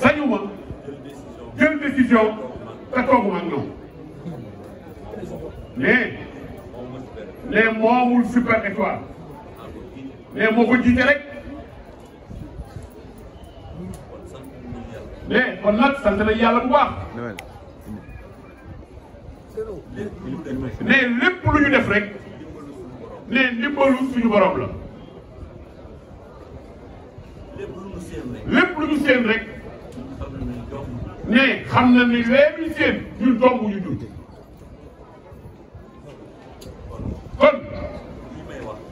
sañuma jël décision te tooguma ak ñoom ne moomul Super Étoile ne moo ko jiite rek ne kon nag sant nañ yàlla bu baax ne lépp lu ñu def rek ne ndimbalu suñu borom la lépp lu ñu seen rek ne xam na ni léegi seen ñun dong ñu dund kon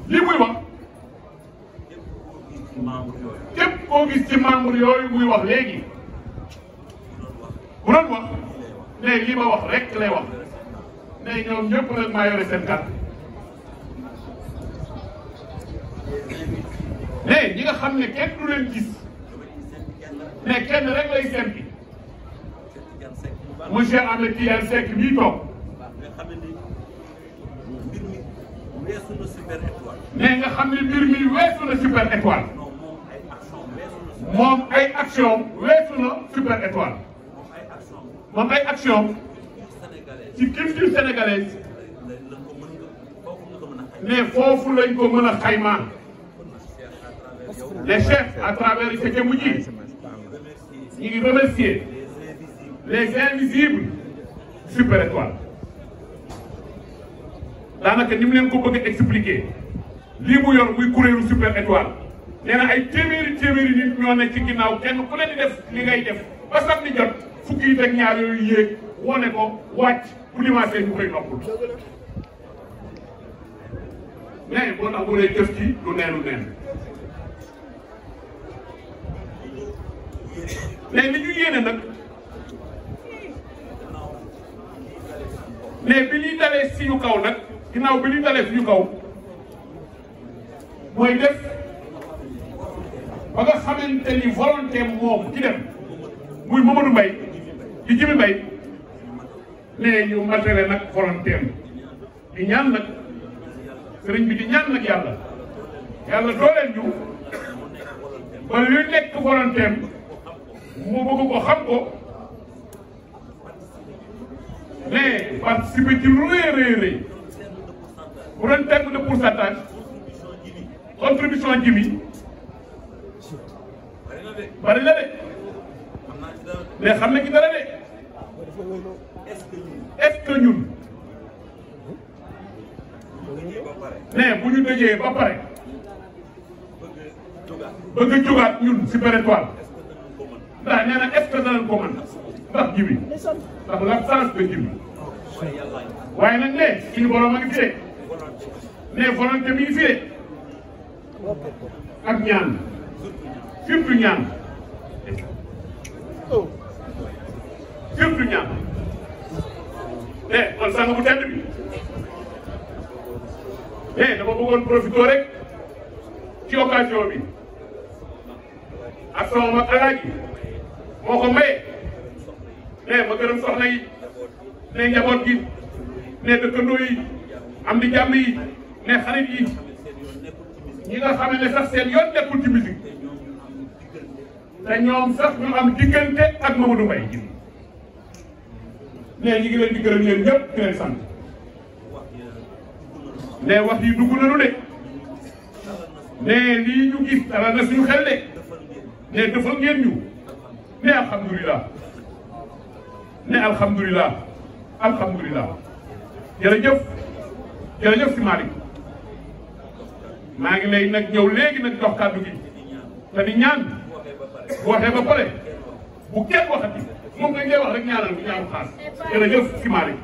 li muy wax képp koo gis ci membre yooyu muy wax léegi bu doon wax ne li ma wax rek lay wax ne ñoom ñëpp nag maa yore seen kàddu ne ñi nga xam ne kenn du leen gis ne kenn rek lay seeti monsieur Ahmed Tidiane Seck bii toog ne nga xam ne mbir mi weesu na Super Étoile moom ay action weesu na Super Étoile moom ay action ci culture sénégalaise ne foofu lañ ko mën a xaymaa les chefs à travers ce que mu ji ñu ngi remercier les invisibles Super Étoile daanaka ni mu leen ko bëgg a expliquer lii mu yor muy kuréelu Super Étoile nee na ay téeméeri nit ñoo nekk ci ginnaaw kenn ku ne di def li ngay def ba sax di jot fukki yi ak ñaar yooyu yéeg wone ko wàcc bu limaasee ñu koy noppul mais boo tax mu ne jëf ci lu neenu neen mais li ñu yéene nag mais bi ñuy dalee suñu kaw nag ginnaaw bi ñuy dalee suñu kaw mooy def ba nga xamante ni volonté moom ci dem muy Mamadou Mbaye di Jimi Mbaye ne ñu matériel nag volonté di ñaan nag sëriñ bi di ñaan nag yàlla dooleel ñu ba luy nekk volonté mu bëgg ko xam ko mais participer ci lu rëy bu doon terme de pourcentage contribution Jimi bari na de mais xam na ci dara de est-ce que ñun mais bu ñu dëjee ba pare bëgg a jógaat ñun Super Étoile ndax nee na est-ce que danañ ko mën ndax Jimi ndax l'absence de Jimi waaye nag ne suñu borom a ngi fi de ne volonté mi ngi fi de ak ñaan surtout ñaan man sang bu tedd bi dama bëggoon profité rek ci occasion bi ak sama mag Alaaji moo ko maye ma gërëm soxna yi ne njaboot gi ne dëkkandoo yi am di jàmm yi ne xarit yi ñi nga xam ne sax seen yoon nekkul ci musique te ñoom sax ñu am diggante ak Mamadou Mbaye ji ne ñi ngi leen di gërëm leen ñëpp di leen sant ne wax yi dugg nañu de ne lii ñu gis dara na suñu xel de ne defal ngeen ñu ne alhamdulilah ne alhamdulilah jërëjëf si Malick maa ngi lay nag ñëw léegi nag jox kàddu gi te di ñaan bu waxee ba pare bu kenn waxati moom nga ngay wax rek ñaanal bu ñaanu xaas jërëjëf si Malick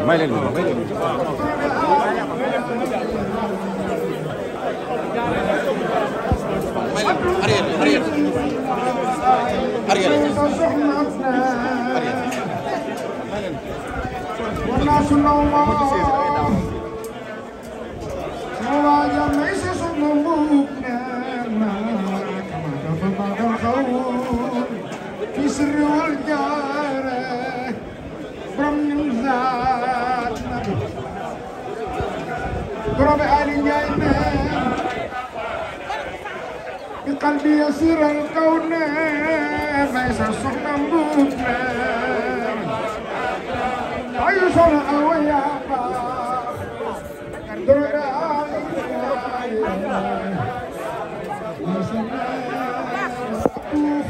may leen في سر والجاه يسير الكون ليس سخنا مبنا عيشنا أويا كندرنا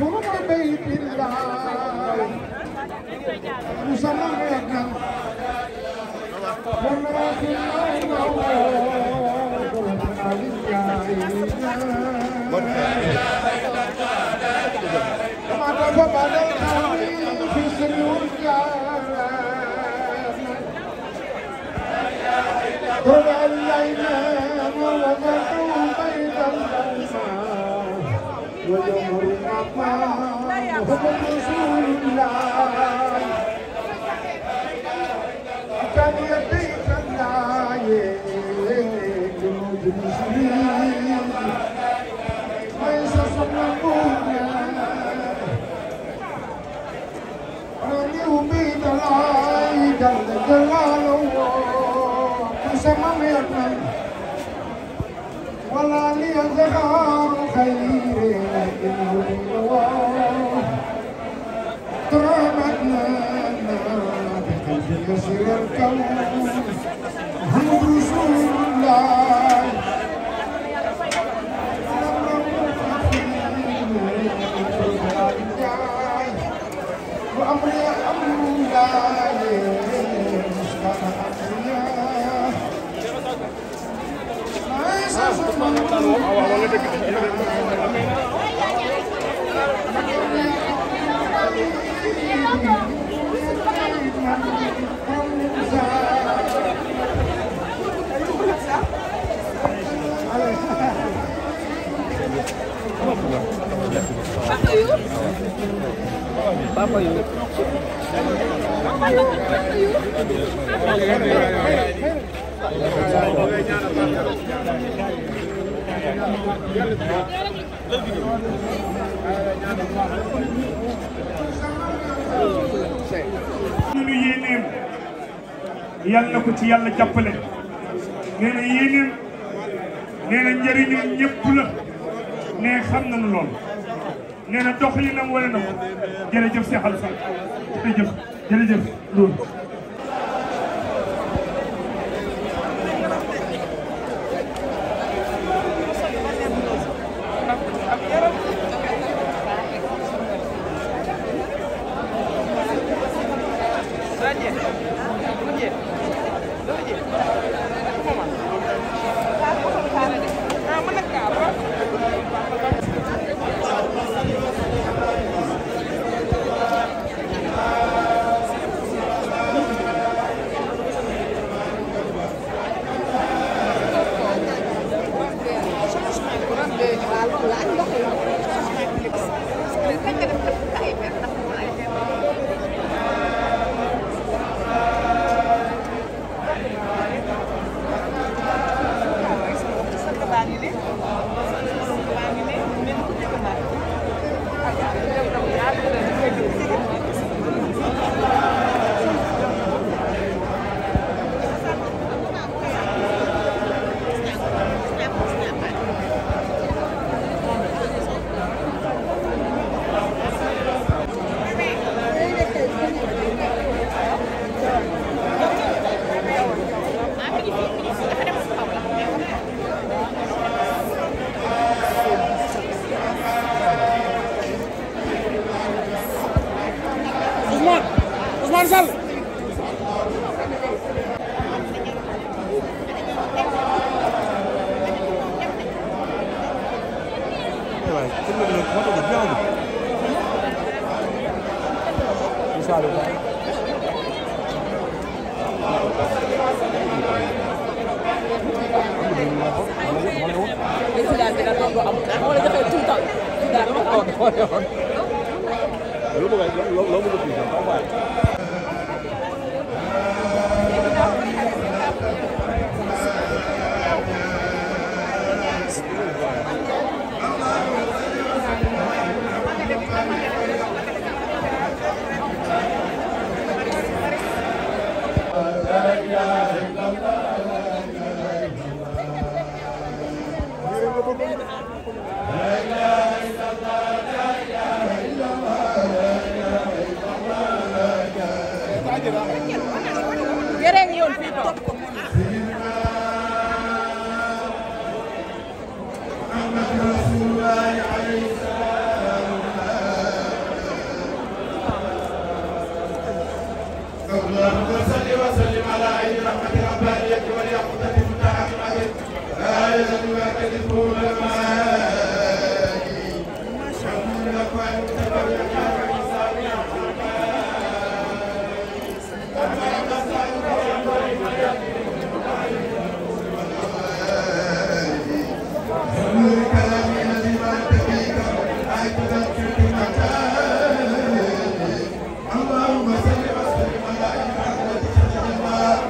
فرما بيت الله مسلمنا ولا لي الزهار خير ترامتنا بكثير الكون محمد رسول الله وأمري أمر الله Papa yuk. ñu yéeneem yàlla na ko ci yàlla jàppale nee na yéeneem nee na njëriñu ñëpp la nee xam nañu lool nee na doxalinam wane na ko jërëjëf Cheikh Alassane jërëjëf loolu Ousmane Sall La jërëjëf yoon fii toog ko اللهم صل وسلم على عين رحمة ربانية واليقظة فتاح العين آية وكذب المعاني شمول الأكوان تبرك كإنسان نور كلامي الذي ما تفيك آية ذكرك مكاني اللهم صل وسلم على عين رحمة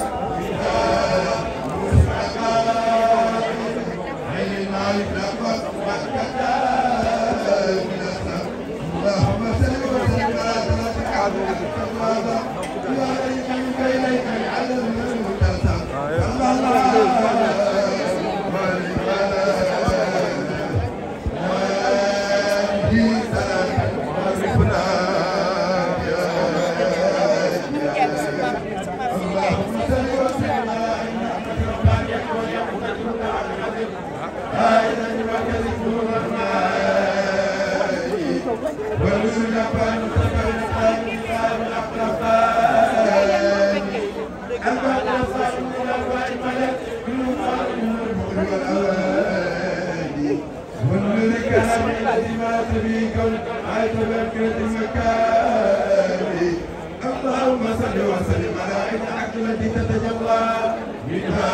اللهم صل وسلم على عين الحق التي تتجلى منها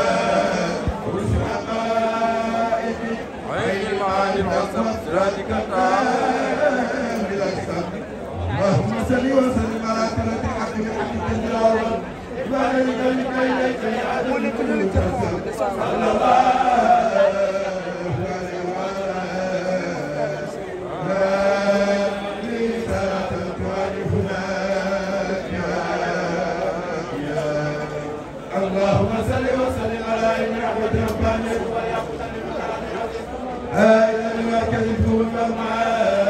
رؤوس الحقائق عين المعاني والصف صراطك التام بالاجسام اللهم صل وسلم على كلمة الحق بالحق تجلى بارك اليك يا عدل كل ترسل صلى الله اللهم صل وسلم على عين رحمة ربانية واليقظة هذا المركز الفول والمعاد